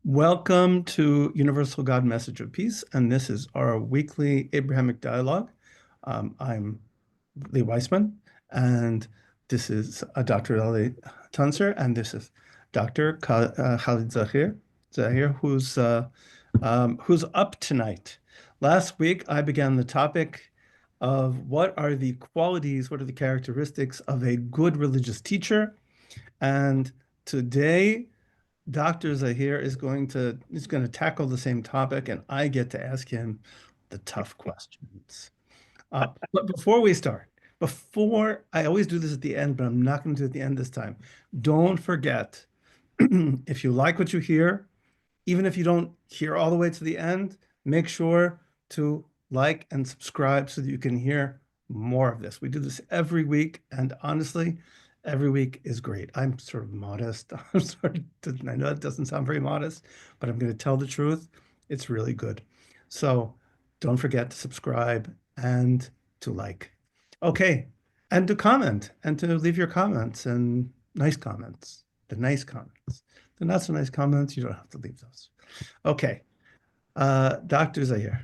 Welcome to Universal God Message of Peace, and this is our weekly Abrahamic dialogue. I'm Lee Weissman, and this is Dr. Lale Tuncer, and this is Dr. Khalid Zaheer, who's up tonight. Last week, I began the topic of what are the qualities, what are the characteristics of a good religious teacher, and today Dr. Zaheer is going to tackle the same topic, and I get to ask him the tough questions. But before we start, before I always do this at the end, but I'm not going to do it at the end this time. Don't forget, if you like what you hear, even if you don't hear all the way to the end, make sure to like and subscribe so that you can hear more of this. We do this every week, and honestly, every week is great. I'm sort of modest. I know it doesn't sound very modest, but I'm going to tell the truth. It's really good. So don't forget to subscribe and to like. Okay, and to comment and to leave your comments and nice comments, the nice comments. The not so nice comments, you don't have to leave those. Okay, Dr. Zaheer.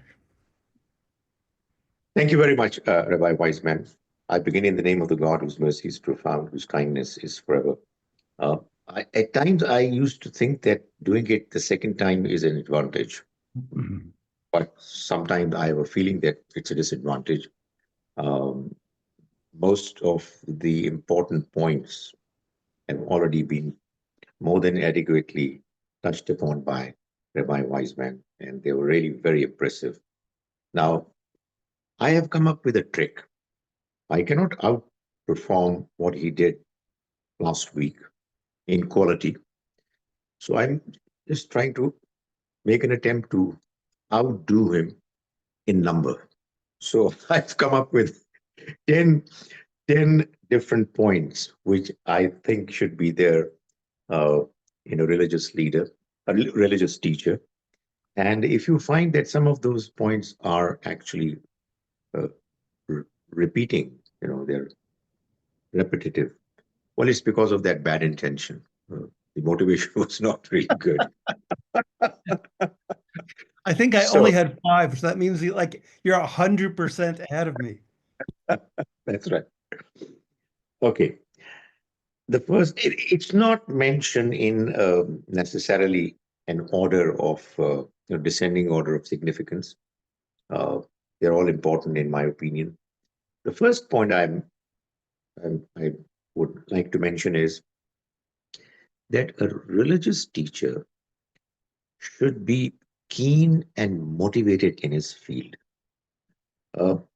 Thank you very much, Rabbi Weissman. I begin in the name of the God whose mercy is profound, whose kindness is forever. Uh, at times, I used to think that doing it the second time is an advantage, Mhm. but sometimes I have a feeling that it's a disadvantage. Um, most of the important points have already been more than adequately touched upon by Rabbi Weissman, and they were really very impressive. Now, I have come up with a trick. I cannot outperform what he did last week in quality. So I'm just trying to make an attempt to outdo him in number. So I've come up with 10, 10 different points, which I think should be there uh, in a religious leader, a religious teacher. And if you find that some of those points are actually uh, repeating, they're repetitive, well, it's because of that bad intention. The motivation was not really good. I think I only So had five, so that means you're 100% ahead of me. that's right. Okay. The first, it's not mentioned in necessarily an order of descending order of significance. Uh, they're all important in my opinion. The first point I would like to mention is that a religious teacher should be keen and motivated in his field.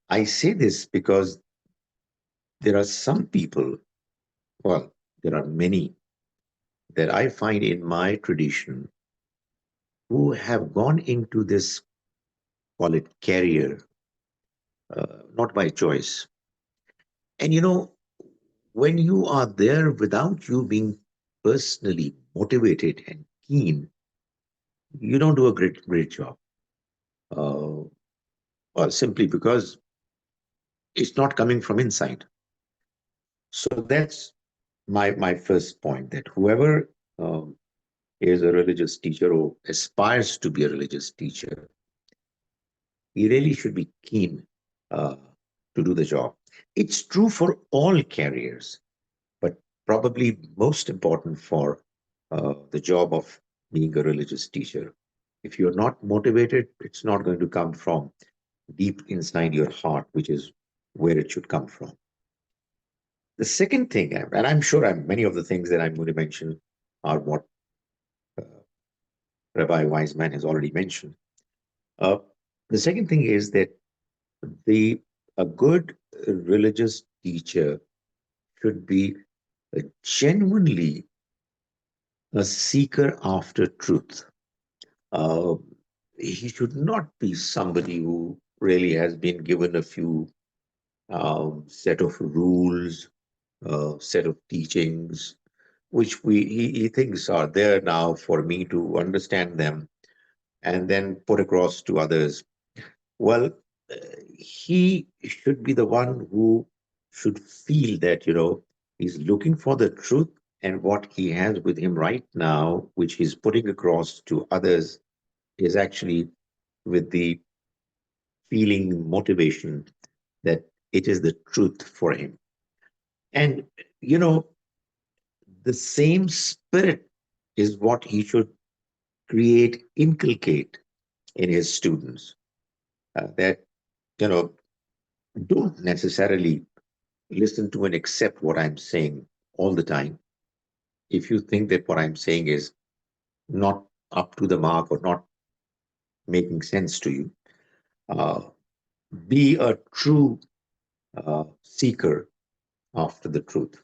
I say this because there are some people, well, there are many that I find in my tradition who have gone into this, call it career, not by choice. And when you are there without you being personally motivated and keen, you don't do a great job. Uh, or simply because it's not coming from inside. So that's my first point, that whoever um, is a religious teacher or aspires to be a religious teacher, he really should be keen uh, to do the job. It's true for all careers, but probably most important for the job of being a religious teacher. If you're not motivated, it's not going to come from deep inside your heart, which is where it should come from. The second thing, and I'm sure many of the things that I'm going to mention are what uh, Rabbi Weissman has already mentioned. Uh, the second thing is that the a good religious teacher should be genuinely a seeker after truth. Uh, he should not be somebody who really has been given a few set of rules, set of teachings, which he thinks are there now for me to understand them and then put across to others. Well, uh, he should be the one who should feel that, he's looking for the truth and what he has with him right now, which he's putting across to others, is actually with the feeling motivation that it is the truth for him. And, you know, the same spirit is what he should create, inculcate in his students. That, you know, don't necessarily listen to and accept what I'm saying all the time. If you think that what I'm saying is not up to the mark or not making sense to you, uh, be a true seeker after the truth.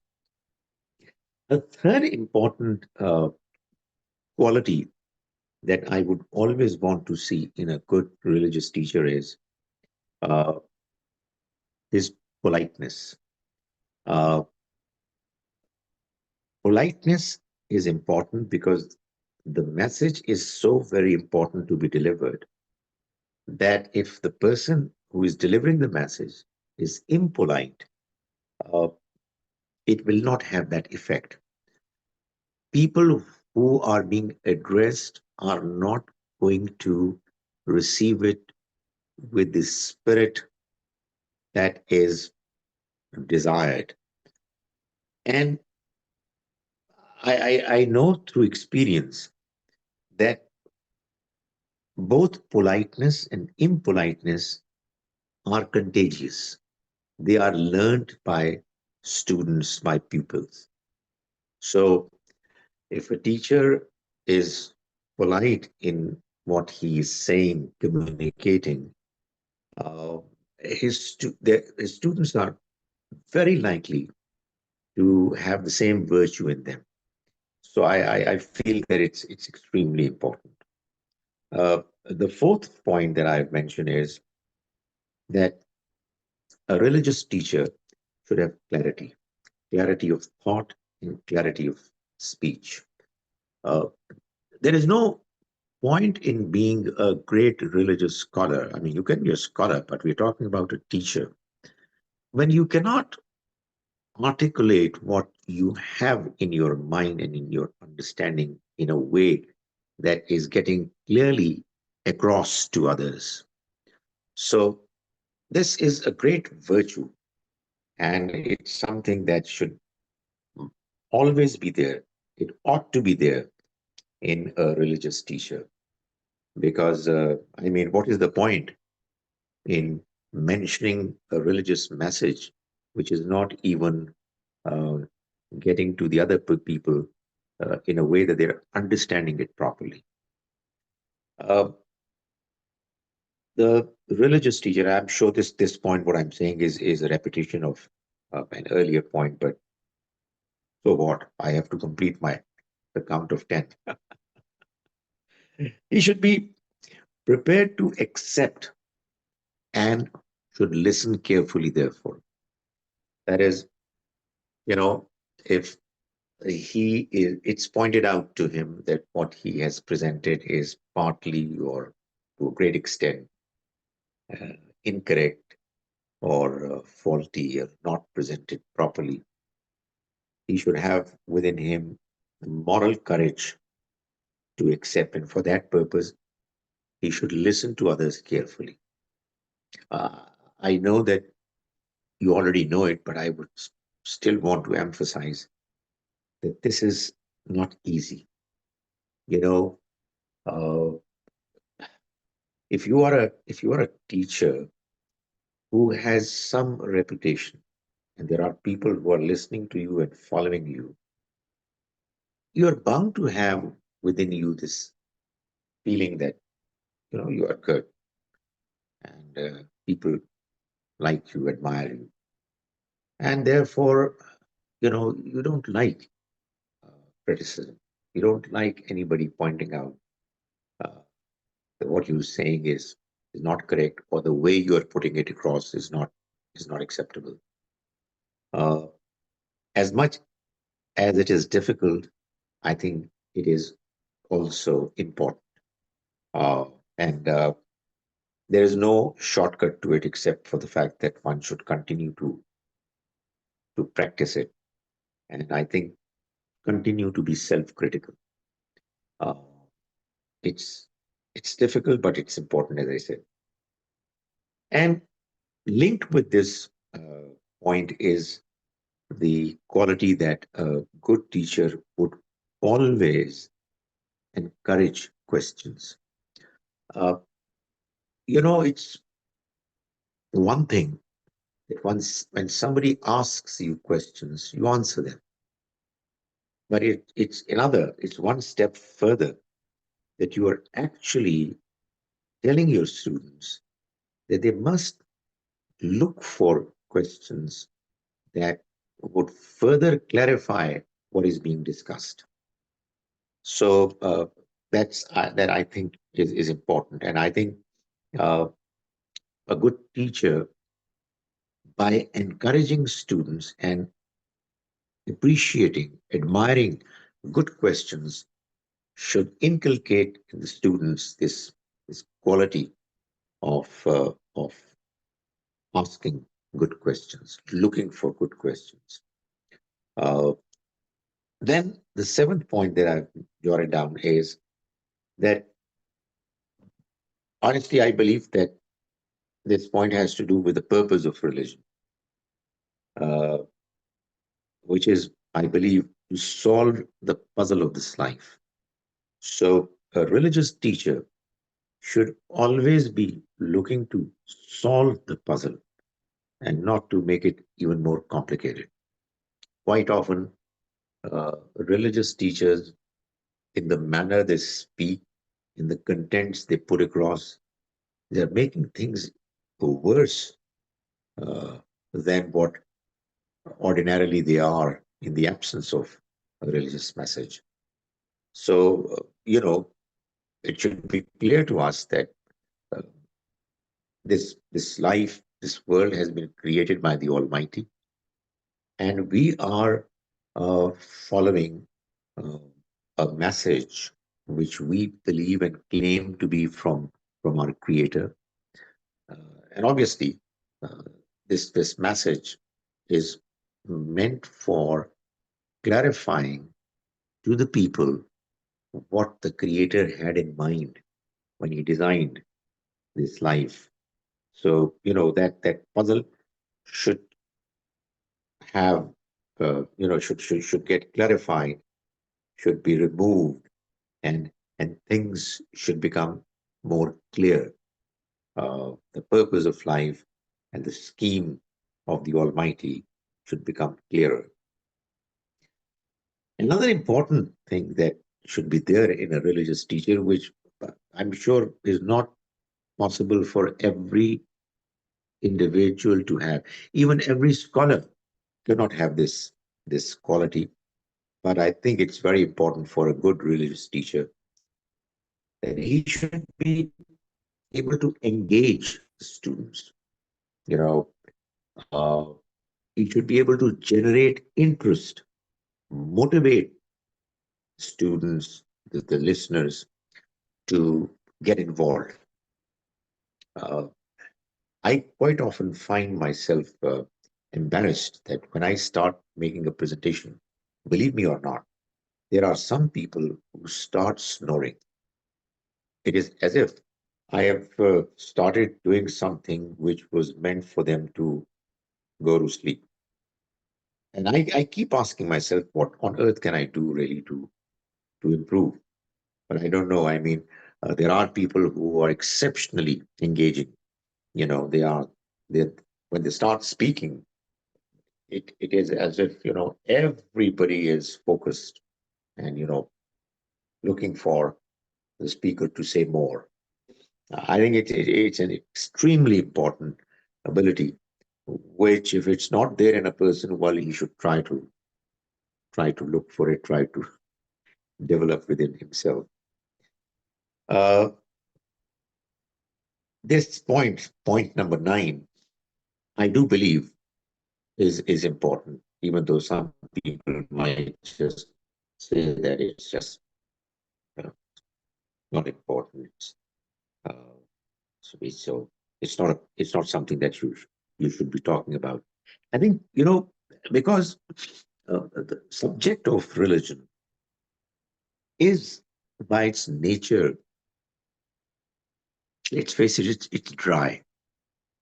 A third important quality that I would always want to see in a good religious teacher uh, is politeness. Uh, Politeness is important because the message is so very important to be delivered that if the person who is delivering the message is impolite, uh, it will not have that effect. People who are being addressed are not going to receive it with the spirit that is desired. And I know through experience that both politeness and impoliteness are contagious. They are learned by students, by pupils. So if a teacher is polite in what he is saying, communicating, uh, his students are very likely to have the same virtue in them. So I feel that it's extremely important. The fourth point that I've mentioned is that a religious teacher should have clarity, clarity of thought and clarity of speech. Uh, there is no point in being a great religious scholar. I mean, you can be a scholar, but we're talking about a teacher. When you cannot articulate what you have in your mind and in your understanding in a way that is getting clearly across to others. So, this is a great virtue, and it's something that should always be there. It ought to be there in a religious teacher because, I mean, what is the point in mentioning a religious message which is not even uh, getting to the other people in a way that they're understanding it properly? Uh, the religious teacher, I'm sure this point, what I'm saying is a repetition of an earlier point, but so what? I have to complete my the count of 10. He should be prepared to accept and should listen carefully, therefore. That is, you know, if it's pointed out to him that what he has presented is partly or to a great extent uh, incorrect or faulty or not presented properly, he should have within him the moral courage to accept. And for that purpose, he should listen to others carefully. Uh, I know that you already know it, but I would still want to emphasize that this is not easy. You know, uh, if you are a teacher who has some reputation, and there are people who are listening to you and following you, you are bound to have within you this feeling that you are good and people like you, admire you, and therefore you don't like uh, criticism. You don't like anybody pointing out uh, that what you're saying is not correct, or the way you are putting it across is not acceptable. Uh, as much as it is difficult, I think it is also important. Uh, and there is no shortcut to it except for the fact that one should continue to practice it. And I think continue to be self-critical. Uh, it's it's difficult, but it's important, as I said. And linked with this point is the quality that a good teacher would always encourage questions. Uh, it's one thing that once when somebody asks you questions, you answer them. But it's one step further that you are actually telling your students that they must look for questions that would further clarify what is being discussed. So that I think is important, and I think uh, a good teacher, by encouraging students and appreciating, admiring good questions, should inculcate in the students this quality of asking good questions, looking for good questions. Uh, then the seventh point that I've jotted down is that honestly, I believe that this point has to do with the purpose of religion, uh, which is, I believe, to solve the puzzle of this life. So a religious teacher should always be looking to solve the puzzle and not to make it even more complicated. Quite often, religious teachers, in the manner they speak, in the contents they put across, they're making things worse uh, than what ordinarily they are in the absence of a religious message. So, it should be clear to us that uh, this life, this world has been created by the Almighty, and we are following uh, a message which we believe and claim to be from our Creator. And obviously, uh, this message is meant for clarifying to the people what the Creator had in mind when He designed this life. So that puzzle should have should get clarified, should be removed, and things should become more clear. The purpose of life and the scheme of the Almighty should become clearer. Another important thing that should be there in a religious teacher, which I'm sure is not possible for every individual to have, even every scholar cannot have this quality. But I think it's very important for a good religious teacher that he should be able to engage the students. You know, uh, he should be able to generate interest, motivate students, the listeners, to get involved. Uh, I quite often find myself embarrassed that when I start making a presentation, believe me or not, there are some people who start snoring. It is as if I have started doing something which was meant for them to go to sleep. And I keep asking myself, what on earth can I do really to improve? But I don't know. I mean, there are people who are exceptionally engaging. They are they when they start speaking, it is as if everybody is focused and looking for the speaker to say more. I think it's an extremely important ability, which if it's not there in a person, well, he should try to look for it, try to develop within himself. Uh, this point number 9, I do believe is important, even though some people might just say that it's just uh, not important. Uh, so it's not something that you should be talking about. I think because the subject of religion is, by its nature, let's face it, it's dry.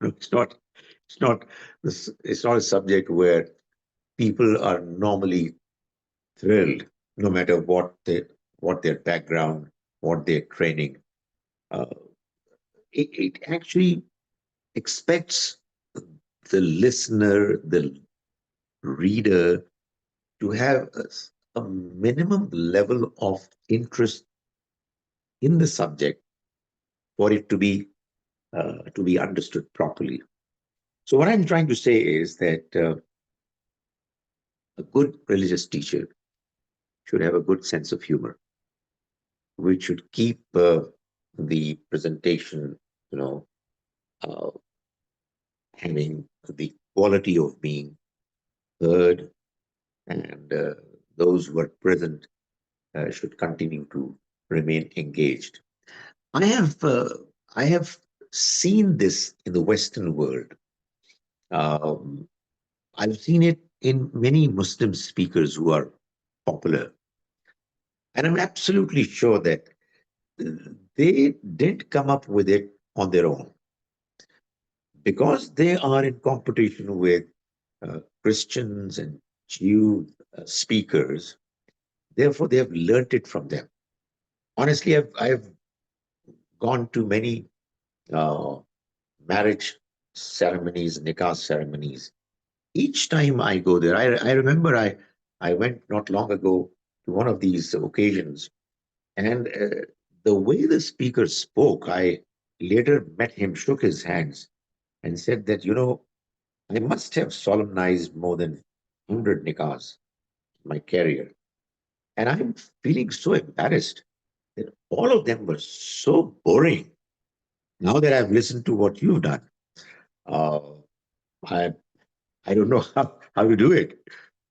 It's not. It's not. It's not a subject where people are normally thrilled, no matter what their background, what their training. Uh, it actually expects the listener, the reader, to have a minimum level of interest in the subject for it to be understood properly. So what I'm trying to say is that a good religious teacher should have a good sense of humor, which should keep the presentation, you know, uh, having the quality of being heard, and those who are present should continue to remain engaged. I have uh, I have seen this in the Western world. Um, I've seen it in many Muslim speakers who are popular, and I'm absolutely sure that they didn't come up with it on their own because they are in competition with Christians and Jew speakers. Therefore, they have learnt it from them. Honestly, I've gone to many uh, marriage ceremonies, nikah ceremonies. Each time I go there, I remember I went not long ago to one of these occasions, and the way the speaker spoke, I later met him, shook his hands, and said that, I must have solemnized more than 100 nikahs in my career. And I'm feeling so embarrassed that all of them were so boring. Now that I've listened to what you've done, uh, I I don't know how to do it,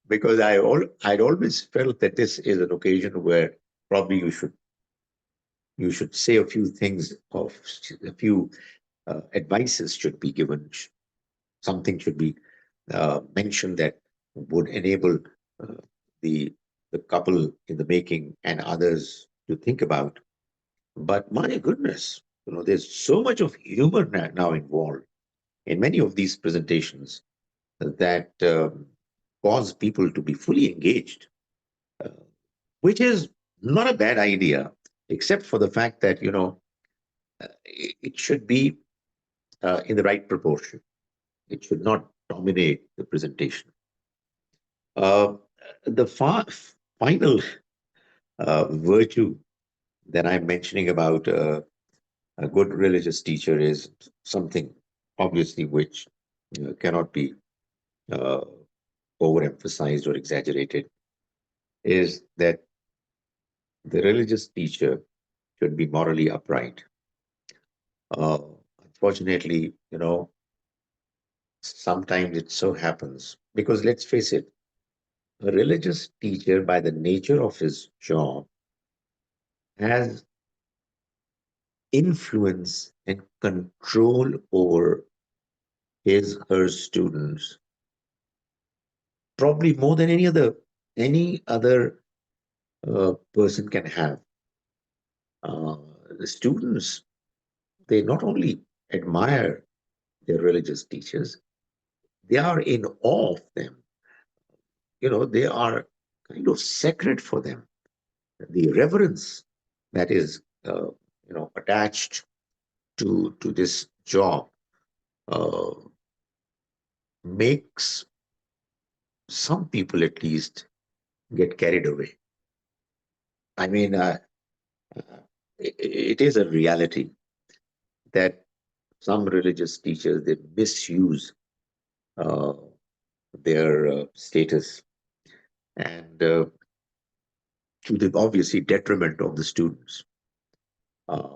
because I'd always felt that this is an occasion where probably you should say a few things, of a few advices should be given. Something should be mentioned that would enable uh, the the couple in the making and others to think about. But my goodness, there's so much of humor now involved in many of these presentations that cause people to be fully engaged, uh, which is not a bad idea, except for the fact that it should be in the right proportion. It should not dominate the presentation. Uh, the final virtue that I'm mentioning about a good religious teacher is something, obviously, which cannot be uh, overemphasized or exaggerated, is that the religious teacher should be morally upright. Uh, Unfortunately, sometimes it so happens, because let's face it, a religious teacher, by the nature of his job, has influence and control over his her students, probably more than any other person can have. uh, the students, they not only admire their religious teachers, they are in awe of them. They are kind of sacred for them. The reverence that is attached to this job uh, makes some people, at least, get carried away. I mean, uh, it is a reality that some religious teachers, they misuse uh, their status, and to the obviously detriment of the students. Uh,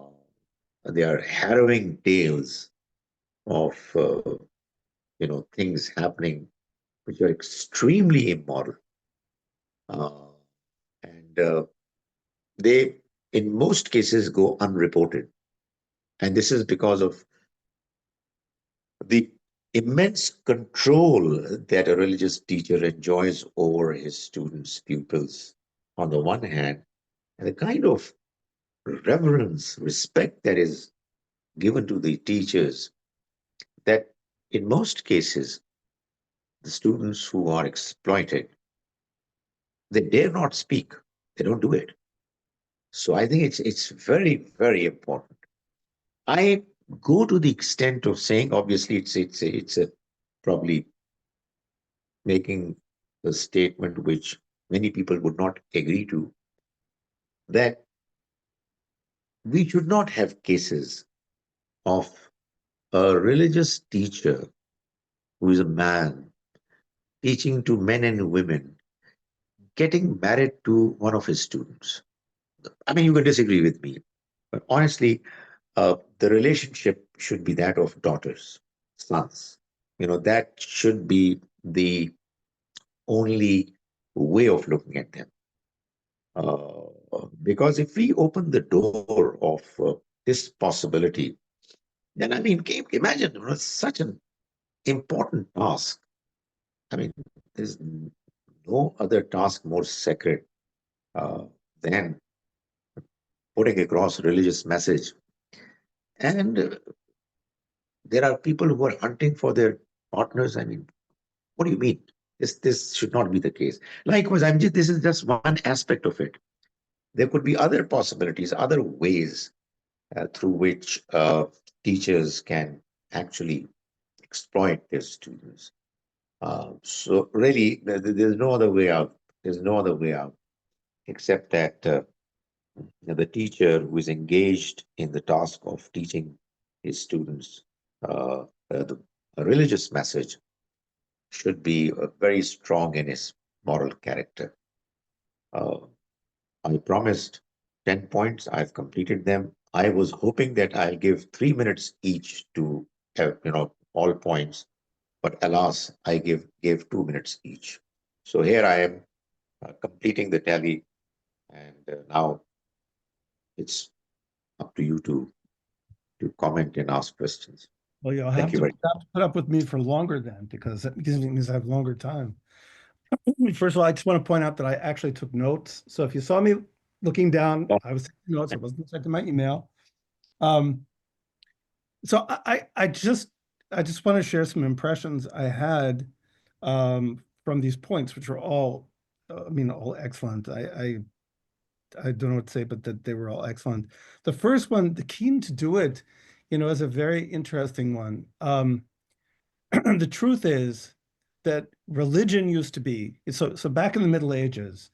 they are harrowing tales of things happening which are extremely immoral, uh, and they, in most cases, go unreported. And this is because of the immense control that a religious teacher enjoys over his students, pupils, on the one hand, and the kind of reverence, respect that is given to the teachers, that in most cases, the students who are exploited, they dare not speak. They don't do it. So I think it's very, very important. I go to the extent of saying, obviously, it's a probably making a statement which many people would not agree to, that we should not have cases of a religious teacher who is a man teaching to men and women getting married to one of his students. I mean, you can disagree with me, but honestly, the relationship should be that of daughters, sons. That should be the only way of looking at them. Because if we open the door of this possibility, then I mean, imagine such an important task. I mean, there's no other task more sacred uh, than putting across religious message. And there are people who are hunting for their partners. I mean, what do you mean? This should not be the case. Likewise, this is just one aspect of it. There could be other possibilities, other ways through which teachers can actually exploit their students. So really, there's no other way out. There's no other way out except that the teacher who is engaged in the task of teaching his students the a religious message should be very strong in his moral character. Uh, I promised 10 points. I've completed them. I was hoping that I'll give 3 minutes each to all points, but alas, I gave 2 minutes each. So here I am completing the tally, and now it's up to you to comment and ask questions. Well, you'll Thank have you to very put up with me for longer then, because that means I have longer time. First of all, I just want to point out that I actually took notes. So if you saw me looking down, much. I was taking notes. I wasn't checking my email. Um, so I just want to share some impressions I had from these points, which were all, I mean, all excellent. I don't know what to say, but that they were all excellent. The first one, the keen to do it, is a very interesting one. The truth is that religion used to be so back in the Middle Ages,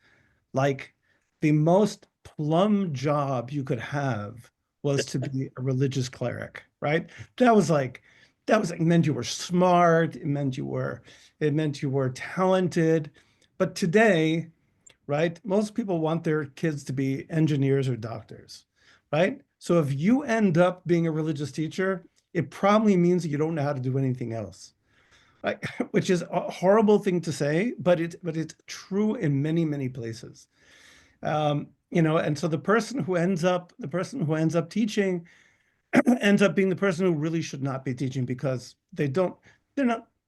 like the most plum job you could have was to be a religious cleric, right? That was like it meant you were smart, it meant you were talented. But today, right, most people want their kids to be engineers or doctors, right? So if you end up being a religious teacher, it probably means that you don't know how to do anything else, right? Which is a horrible thing to say, but it's true in many, many places. And so the person who ends up teaching ends up being the person who really should not be teaching, because they don't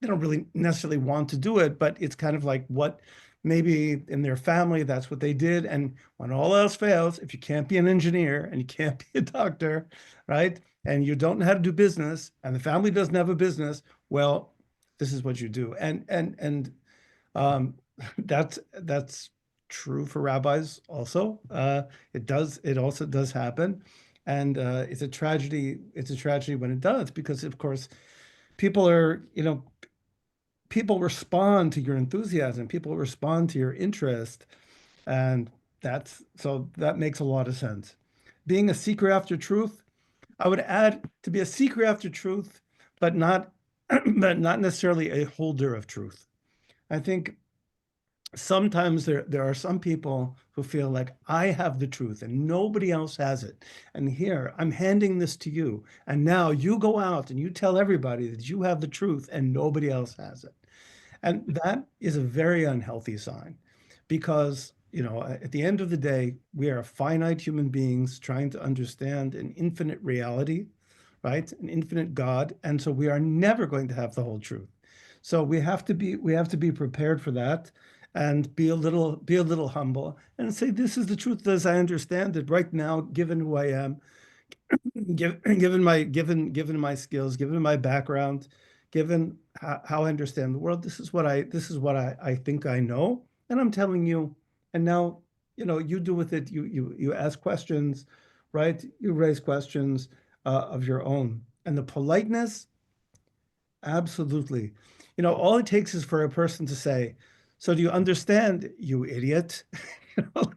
really necessarily want to do it, but it's kind of like what maybe in their family that's what they did. And when all else fails, if you can't be an engineer and you can't be a doctor, right? And you don't know how to do business and the family doesn't have a business, well, this is what you do. And um, that's true for rabbis also. It also does happen. And it's a tragedy. It's a tragedy when it does, because of course people respond to your enthusiasm, people respond to your interest, and that makes a lot of sense. Being a seeker after truth, I would add to be a seeker after truth, but not but not necessarily a holder of truth. I think sometimes there are some people who feel like I have the truth and nobody else has it. And here I'm handing this to you. And now you go out and you tell everybody that you have the truth and nobody else has it. And that is a very unhealthy sign, because, at the end of the day, we are finite human beings trying to understand an infinite reality, right? An infinite God. And so we are never going to have the whole truth. So we have to be prepared for that and be a little humble and say, this is the truth as I understand it right now, given who I am, given my skills, given my background, given how I understand the world. This is what I think I know, and I'm telling you. And now, you do with it. You ask questions, right? You raise questions of your own, and the politeness, absolutely. All it takes is for a person to say, "So do you understand, you idiot?"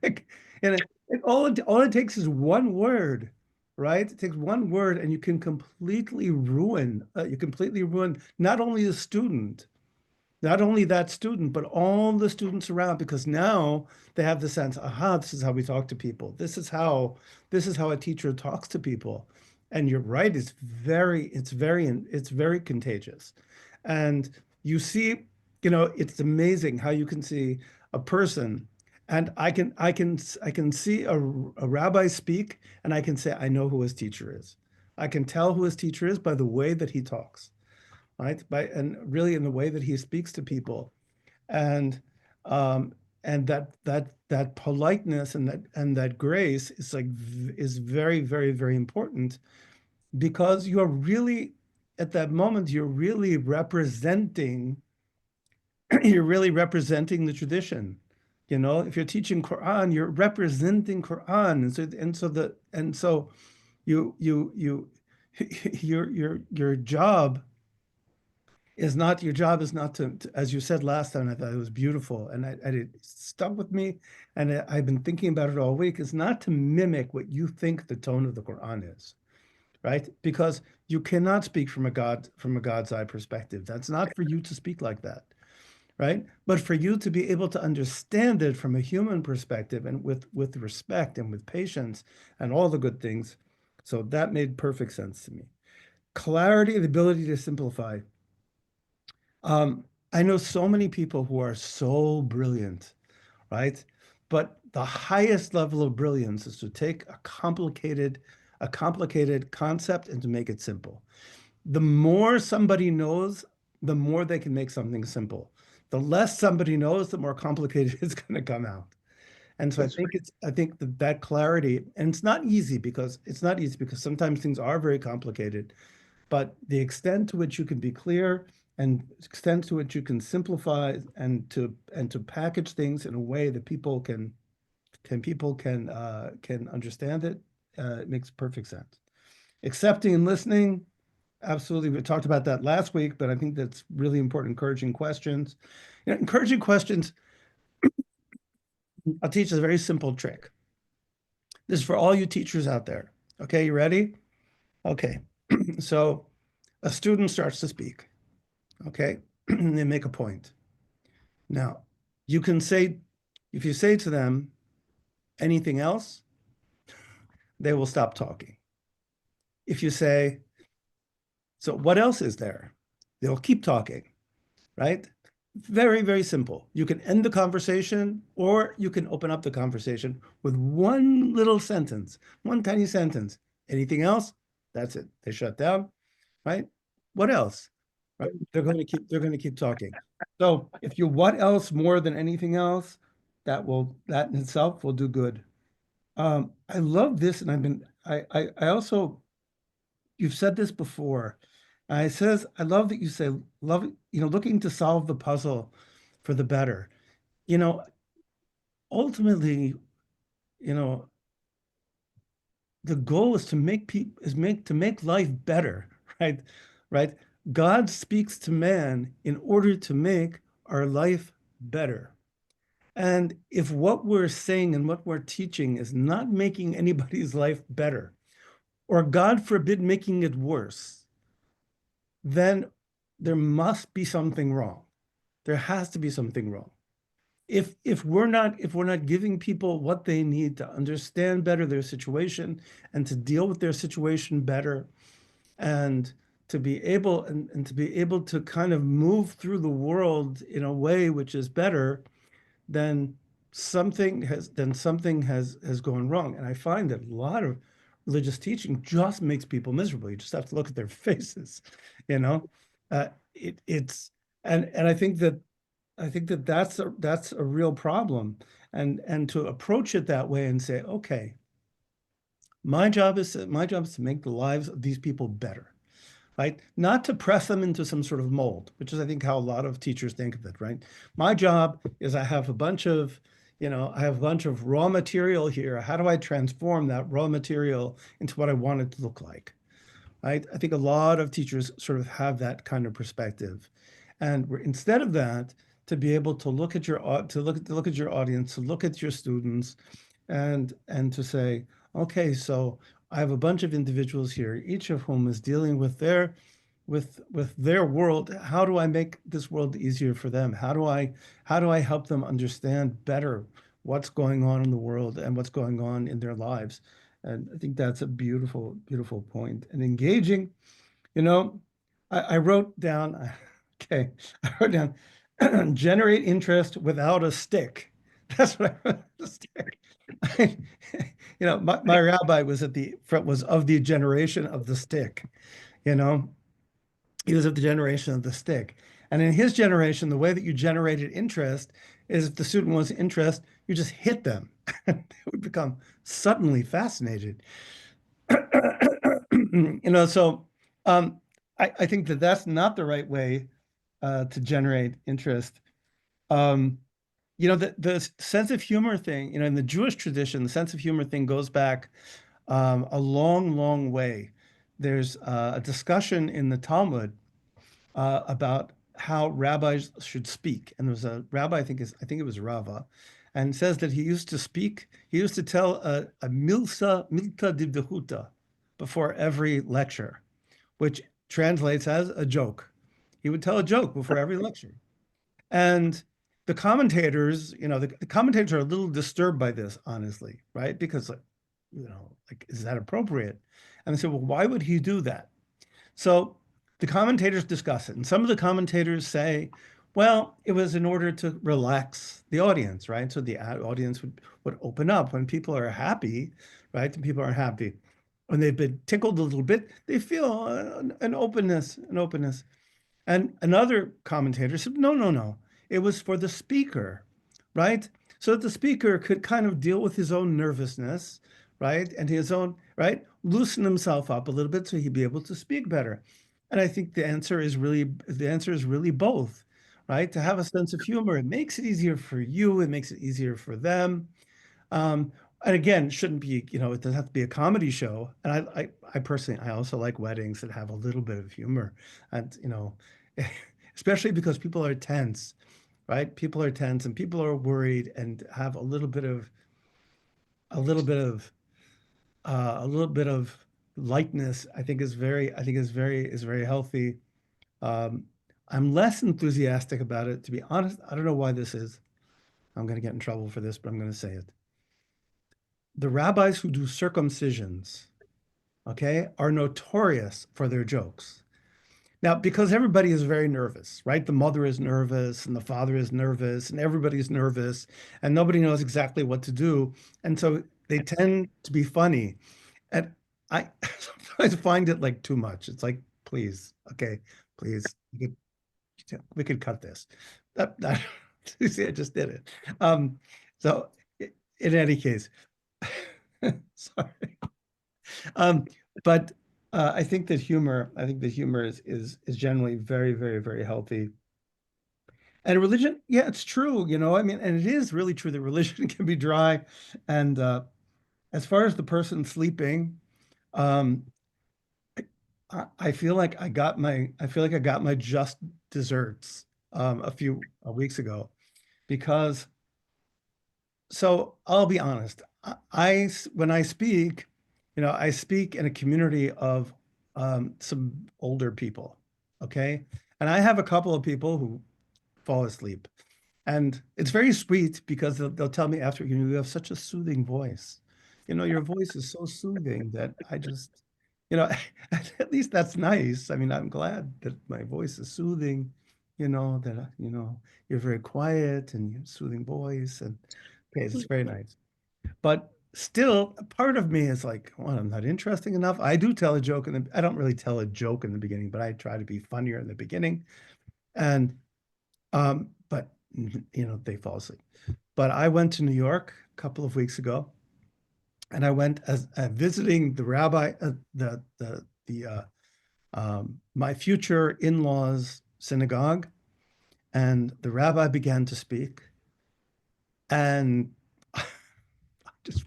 Like, and all it takes is one word, right? It takes one word, and you completely ruin not only the student, not only that student, but all the students around, because now they have the sense, aha, this is how we talk to people. This is how a teacher talks to people. And you're right, it's very contagious. And you see, it's amazing how you can see a person, and I can see a rabbi speak, and I can say, I know who his teacher is. I can tell who his teacher is by the way that he talks, right? And really in the way that he speaks to people, and um, and that politeness and that grace is very, very, very important, because you're really at that moment you're really representing you're really representing the tradition. If you're teaching Quran, you're representing Quran, and so you your job is not to, as you said last time. I thought it was beautiful, and it stuck with me, and I've been thinking about it all week. Is not to mimic what you think the tone of the Quran is, right? Because you cannot speak from a God's eye perspective. That's not for you to speak like that, right? But for you to be able to understand it from a human perspective, and with respect and with patience and all the good things. So that made perfect sense to me. Clarity, the ability to simplify. I know so many people who are so brilliant, right? But the highest level of brilliance is to take a complicated concept and to make it simple. The more somebody knows, the more they can make something simple. The less somebody knows, the more complicated it's going to come out. And so I That's think that clarity, and it's not easy because sometimes things are very complicated, but the extent to which you can be clear, and extent to which you can simplify, and to package things in a way that people can understand it, it makes perfect sense. Accepting and listening, absolutely. We talked about that last week, but I think that's really important. Encouraging questions. Encouraging questions. I'll teach a very simple trick. This is for all you teachers out there. Okay, you ready? Okay. So a student starts to speak. Okay. They make a point. Now, you can say, if you say to them anything else, they will stop talking. If you say, so what else is there? They'll keep talking, right? Very, very simple. You can end the conversation, or you can open up the conversation with one little sentence, one tiny sentence. Anything else? That's it. They shut down, right? What else? Right? They're going to keep talking. So if you what else more than anything else, that in itself will do good. I love this, and I also, you've said this before. I love that you say, love, looking to solve the puzzle for the better. You know, ultimately, you know, the goal is to make life better, right? Right? God speaks to man in order to make our life better. And if what we're saying and what we're teaching is not making anybody's life better, or God forbid, making it worse, then there must be something wrong. There has to be something wrong. If we're not giving people what they need to understand better their situation, and to deal with their situation better, and to be able to kind of move through the world in a way which is better, then something has gone wrong. And I find that a lot of religious teaching just makes people miserable. You just have to look at their faces, you know. It's and I think that that's a real problem, and to approach it that way and say, okay, my job is to make the lives of these people better, right? Not to press them into some sort of mold, which is, I think, how a lot of teachers think of it, right? My job is I have a bunch of, I have a bunch of raw material here. How do I transform that raw material into what I want it to look like? Right? I think a lot of teachers sort of have that kind of perspective. And instead of that, to be able to look at to look at your audience, to look at your students, and to say, okay, so I have a bunch of individuals here, each of whom is dealing with their world. How do I make this world easier for them? How do I help them understand better what's going on in the world and what's going on in their lives? And I think that's a beautiful, beautiful point. And engaging, you know, I wrote down, okay, I wrote down, generate interest without a stick. That's what I wrote, the stick. My rabbi was was of the generation of the stick, you know, he was of the generation of the stick. And in his generation, the way that you generated interest is if the student was interested, you just hit them. They would become suddenly fascinated. So I think that that's not the right way to generate interest. Um, the sense of humor thing, in the Jewish tradition, the sense of humor thing goes back a long, long way. There's a discussion in the Talmud about how rabbis should speak. And there was a rabbi, I think it was Rava, and says that he used to speak, he used to tell a milta divdehuta before every lecture, which translates as a joke. He would tell a joke before every lecture. And the commentators, the commentators are a little disturbed by this, honestly, right? Because like, is that appropriate? And they said, well, why would he do that? So the commentators discuss it, and some of the commentators say, well, it was in order to relax the audience, right? So the audience would open up when people are happy, right? And people are happy. When they've been tickled a little bit, they feel an openness, an openness. And another commentator said, no, no, no. It was for the speaker, right? So that the speaker could kind of deal with his own nervousness, right? And his own, right? Loosen himself up a little bit so he'd be able to speak better. And I think the answer is really both, right? To have a sense of humor, it makes it easier for you, it makes it easier for them. Um, and again, it shouldn't be, it doesn't have to be a comedy show. And I personally, I also like weddings that have a little bit of humor, and especially because people are tense, right? People are tense and people are worried and have a little bit of, a little bit of lightness. I think is very healthy. Um, I'm less enthusiastic about it, to be honest. I don't know why this is. I'm going to get in trouble for this, but I'm going to say it. The rabbis who do circumcisions, okay, are notorious for their jokes. Now, because everybody is very nervous, right? The mother is nervous and the father is nervous and everybody's nervous and nobody knows exactly what to do. And so they tend to be funny. And I sometimes find it like too much. It's like, please, okay, please, we could cut this. You see, I just did it. So in any case, sorry. Um, but I think that humor is generally very, very, very healthy. And religion, yeah, it's true, I mean, and it is really true that religion can be dry. And as far as the person sleeping, um, I feel like I got my just desserts a few weeks ago because so I'll be honest. When I speak, I speak in a community of some older people, okay? And I have a couple of people who fall asleep. And it's very sweet because they'll tell me after, you have such a soothing voice. Your voice is so soothing that I just, you know, at least that's nice. I mean, I'm glad that my voice is soothing, that, you're very quiet and you have soothing voice. And okay, it's very nice. But still, a part of me is like, well, I'm not interesting enough. I do tell a joke, and I don't really tell a joke in the beginning, but I try to be funnier in the beginning. And but they fall asleep. But I went to New York a couple of weeks ago, and I went as visiting the rabbi, my future in-laws synagogue, and the rabbi began to speak, and I just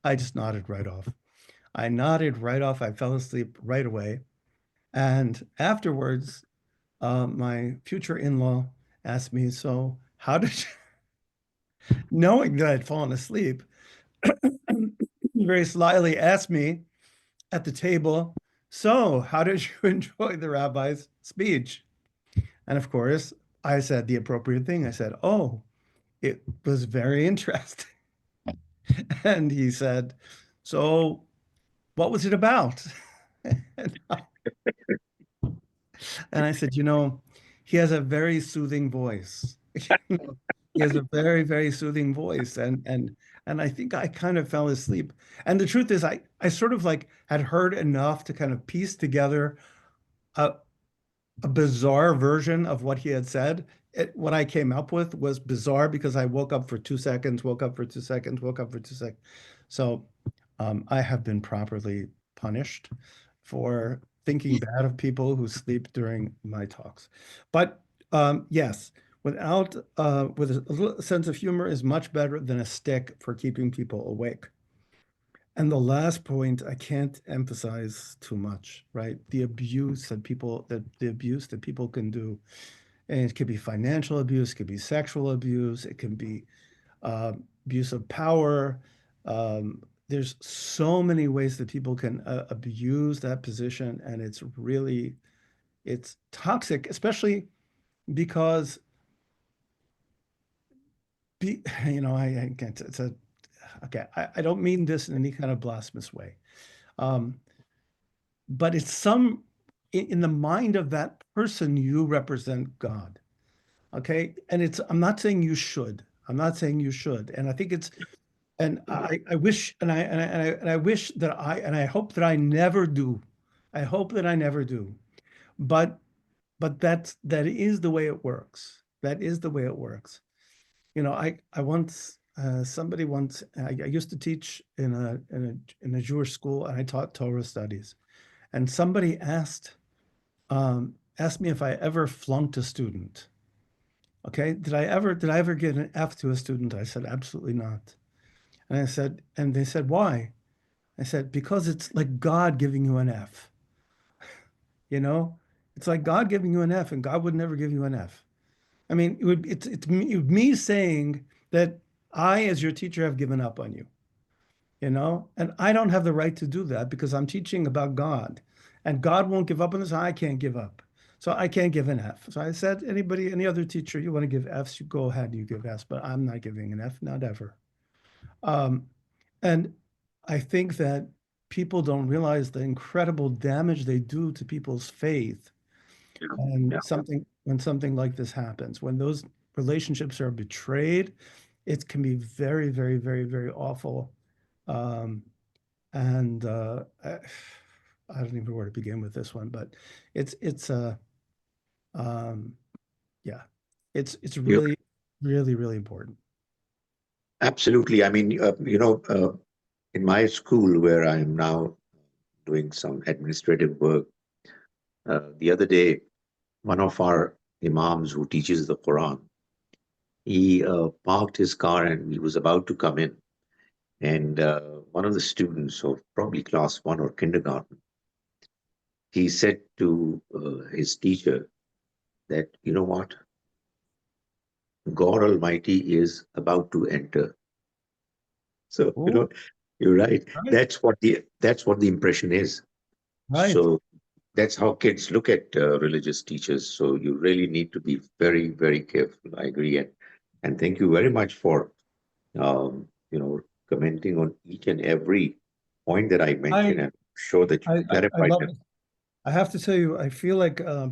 I just nodded right off. I nodded right off. I fell asleep right away. And afterwards, my future in-law asked me, "So how did you," knowing that I'd fallen asleep, very slyly asked me at the table, "So how did you enjoy the rabbi's speech?" And of course, I said the appropriate thing. I said, "Oh, it was very interesting." And he said, "So what was it about?" And I said, he has a very soothing voice. He has a very, very soothing voice. And I think I kind of fell asleep. And the truth is, I sort of like had heard enough to kind of piece together a, a bizarre version of what he had said. What I came up with was bizarre because I woke up for 2 seconds, woke up for 2 seconds, woke up for 2 seconds. So I have been properly punished for thinking bad of people who sleep during my talks. But yes, with a little sense of humor is much better than a stick for keeping people awake. And the last point I can't emphasize too much, right? The abuse that people can do. And it could be financial abuse, it could be sexual abuse, it can be abuse of power. There's so many ways that people can abuse that position, and it's toxic, especially because I can't. It's a okay. I don't mean this in any kind of blasphemous way, um, but it's in the mind of that person you represent God. Okay, and I'm not saying you should. I'm not saying you should, and I think it's and I wish and I wish that I hope that I never do. I hope that I never do. But that is the way it works. That is the way it works. I once somebody once I used to teach in a Jewish school, and I taught Torah studies. And somebody asked me if I ever flunked a student. Okay, did I ever get an F to a student? I said absolutely not. And they said, why? I said, because it's like God giving you an F, you know? It's like God giving you an F, and God would never give you an F. I mean, me saying that I, as your teacher, have given up on you. And I don't have the right to do that because I'm teaching about God, and God won't give up on this. I can't give up. So I can't give an F. So I said, any other teacher, you want to give Fs, you go ahead, you give Fs, but I'm not giving an F, not ever. Um, and I think that people don't realize the incredible damage they do to people's faith Yeah, when something like this happens. When those relationships are betrayed, it can be very, very, very, very awful. Um, and I don't even know where to begin with this one, but it's um, yeah, it's you really, really, really important. absolutely. I mean, in my school where I am now doing some administrative work, the other day, one of our imams who teaches the Quran, he parked his car and he was about to come in. And one of the students of probably class one or kindergarten, he said to his teacher that, you know what, God Almighty is about to enter. So, Oh, you're right. right, That's what the impression is. right. So that's how kids look at religious teachers. So you really need to be very, very careful. I agree. And thank you very much for commenting on each and every point that I mentioned. I I'm sure that you I clarified love them. it. I have to tell you, I feel like I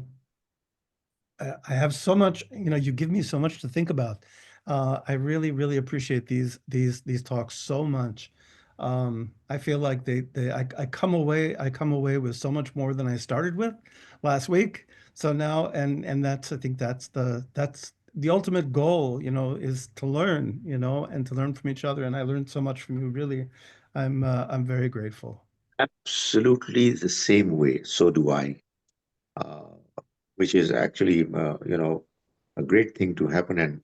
have so much, you give me so much to think about. I really, really appreciate these talks so much. I feel like I come away with so much more than I started with last week. So now, and I think that's the ultimate goal, is to learn, and to learn from each other. And I learned so much from you. Really, I'm very grateful. Absolutely the same way. So do I. Uh, which is actually, a great thing to happen. And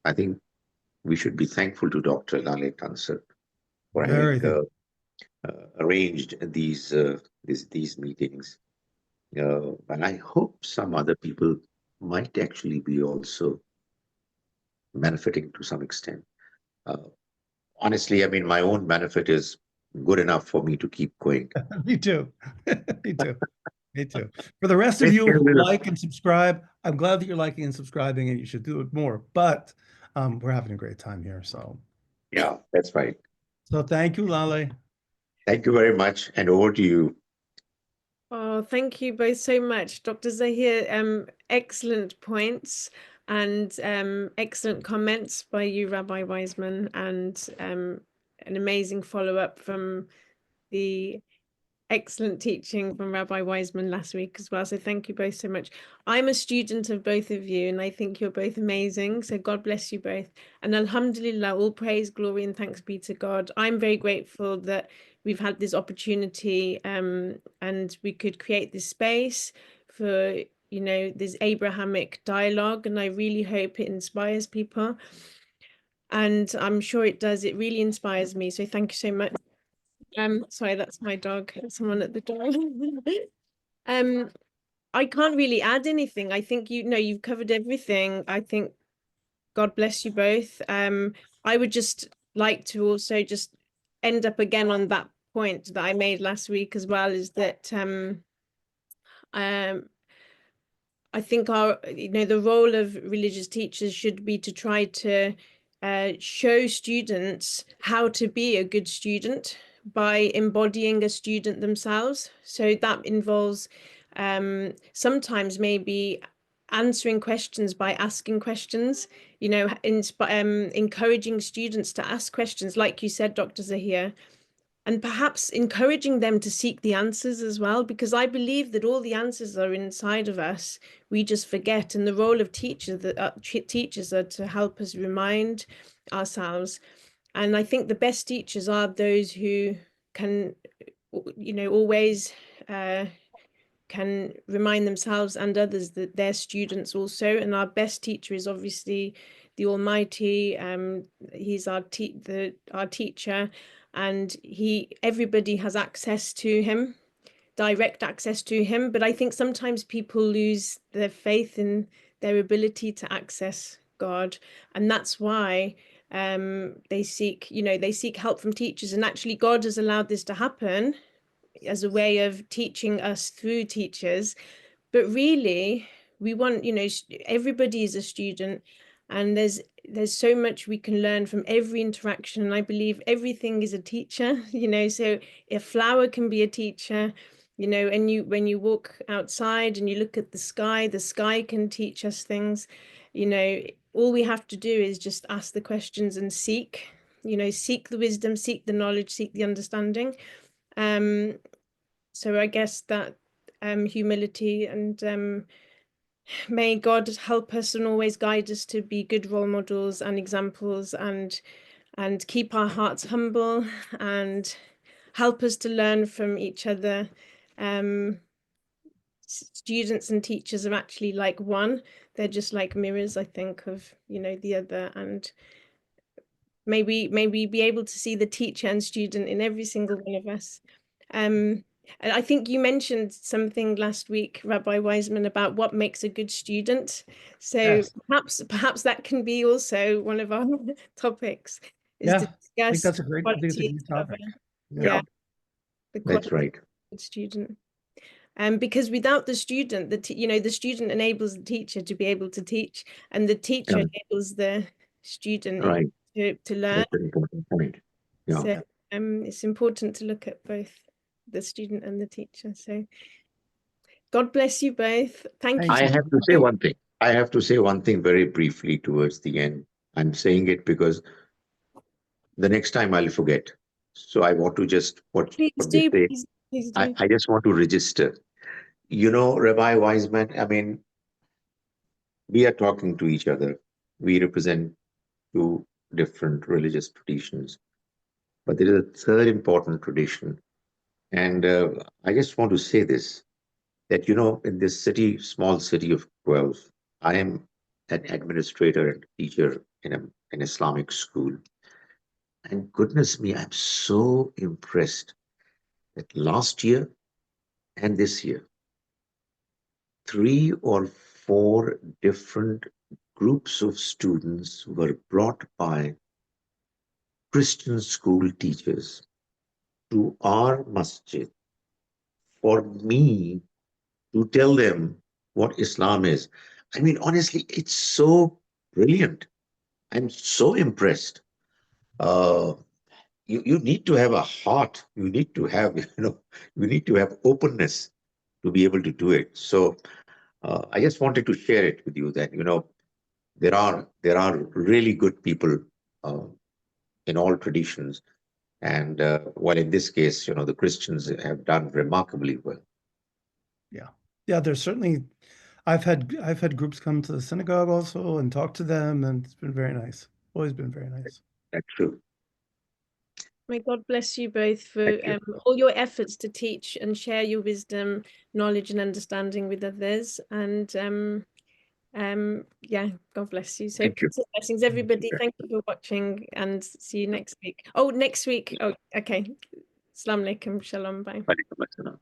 I think we should be thankful to Dr. Lale Tuncer for Very having thankful. arranged these meetings. And I hope some other people might actually be also benefiting to some extent. Uh, Honestly, I mean, my own benefit is good enough for me to keep going. Me too. Me too. Me too. For the rest of Great, you who like and subscribe, I'm glad that you're liking and subscribing, and you should do it more. But we're having a great time here. Yeah, that's right. So thank you, Lale. Thank you very much. And over to you. Oh, thank you both so much, Dr. Zaheer. Excellent points and excellent comments by you, Rabbi Weissman, and an amazing follow-up from the excellent teaching from Rabbi Weissman last week as well. So thank you both so much. I'm a student of both of you, and I think you're both amazing. So God bless you both. And Alhamdulillah, all praise, glory, and thanks be to God. I'm very grateful that we've had this opportunity and we could create this space for, this Abrahamic dialogue. And I really hope it inspires people. And I'm sure it does. It really inspires me. So thank you so much. Sorry, that's my dog. Someone at the door. I can't really add anything. I think you've covered everything. I think God bless you both. I would just like to also just end up again on that point that I made last week as well, is that I think the role of religious teachers should be to try to show students how to be a good student by embodying a student themselves. So that involves sometimes maybe answering questions by asking questions, encouraging students to ask questions, like you said, Dr. Zaheer, and perhaps encouraging them to seek the answers as well, because I believe that all the answers are inside of us. We just forget, and the role of teachers are to help us remind ourselves. And I think the best teachers are those who can, always can remind themselves and others that they're students also. And our best teacher is obviously the Almighty. He's our teacher, and everybody has access to him, direct access to him. But I think sometimes people lose their faith in their ability to access God, and that's why they seek help from teachers. And actually, God has allowed this to happen as a way of teaching us through teachers. But really, we want, everybody is a student, and there's so much we can learn from every interaction. And I believe everything is a teacher, so a flower can be a teacher, and when you walk outside and you look at the sky can teach us things. All we have to do is just ask the questions and seek the wisdom, seek the knowledge, seek the understanding. So I guess that humility, and may God help us and always guide us to be good role models and examples, and keep our hearts humble and help us to learn from each other. Students and teachers are actually like one. They're just like mirrors, I think, of the other, and maybe be able to see the teacher and student in every single one of us. And I think you mentioned something last week, Rabbi Weissman, about what makes a good student. So Yes. perhaps that can be also one of our topics, is to Yeah. I think discuss that's a great, I think it's a qualities great of topic. yeah, Yeah, the that's quality right. of a good student. Because without the student, the student enables the teacher to be able to teach, and the teacher Yeah, enables the student right. to learn. That's an important point. Yeah. So it's important to look at both the student and the teacher. So God bless you both. Thank you Thank I you. have to say so much. one thing. I have to say one thing very briefly towards the end. I'm saying it because the next time I'll forget. So I want to just, what Please they do, say, please do. I just want to register. You know, Rabbi Weissman, I mean, we are talking to each other. We represent two different religious traditions, but there is a third important tradition. And I just want to say this, that, you know, in this city, small city of 12, I am an administrator and teacher in an Islamic school. And goodness me, I'm so impressed that last year and this year, 3 or 4 different groups of students were brought by Christian school teachers to our masjid for me to tell them what Islam is. I mean, honestly, it's so brilliant. I'm so impressed. Uh, you need to have a heart. You need to have, you need to have openness to be able to do it. So I just wanted to share it with you that, there are really good people uh, in all traditions. And well, in this case, the Christians have done remarkably well. Yeah. Yeah, there's certainly I've had groups come to the synagogue also and talk to them, and it's been very nice. Always been very nice. That's true. May God bless you both for Thank you. all your efforts to teach and share your wisdom, knowledge, and understanding with others. And yeah, God bless you. So Thank you. blessings, everybody. Thank you for watching, and see you next week. Oh, next week. Oh, okay. Assalamu alaikum. Shalom. Bye. Alaikum assalam.